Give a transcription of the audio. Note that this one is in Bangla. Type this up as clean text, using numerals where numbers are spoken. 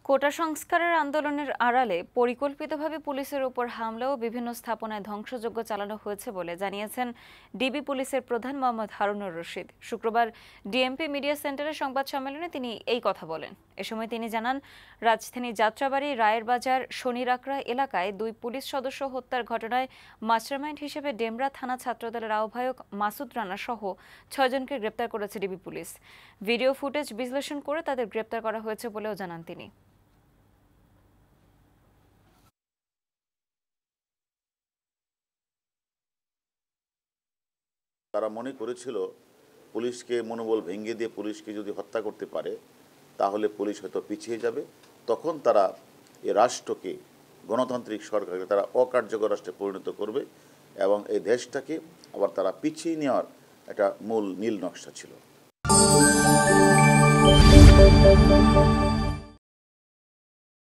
কোটা সংস্কারের আন্দোলনের আড়ালে পরিকল্পিতভাবে পুলিশের উপর হামলা ও বিভিন্ন স্থাপনায় ধ্বংসযজ্ঞ চালানো হয়েছে বলে জানিয়েছেন ডিবি পুলিশের প্রধান মোহাম্মদ হারুনুর রশিদ। শুক্রবার ডিএমপি মিডিয়া সেন্টারে সংবাদ সম্মেলনে তিনি এই কথা বলেন। এ সময় তিনি জানান, রাজধানী যাত্রাবাড়ি, রায়ের বাজার, শনিরাকড়া এলাকায় 2 পুলিশ সদস্য হত্যার ঘটনায় মাস্টারমাইন্ড হিসেবে ডেমরা থানা ছাত্রদলের আহ্বায়ক মাসুদ রানা সহ 6 জনকে গ্রেপ্তার করেছে ডিবি পুলিশ। ভিডিও ফুটেজ বিশ্লেষণ করে তাদের গ্রেপ্তার করা হয়েছে বলেও জানান তিনি। তারা মনে করেছিল পুলিশকে মনোবল ভেঙে দিয়ে পুলিশকে যদি হত্যা করতে পারে তাহলে পুলিশ হয়তো পিছিয়ে যাবে। তখন তারা এই রাষ্ট্রকে, গণতান্ত্রিক সরকারকে তারা অকার্যকর রাষ্ট্রে পরিণত করবে এবং এই দেশটাকে আবার তারা পিছিয়ে নেওয়ার একটা মূল নীল নকশা ছিল।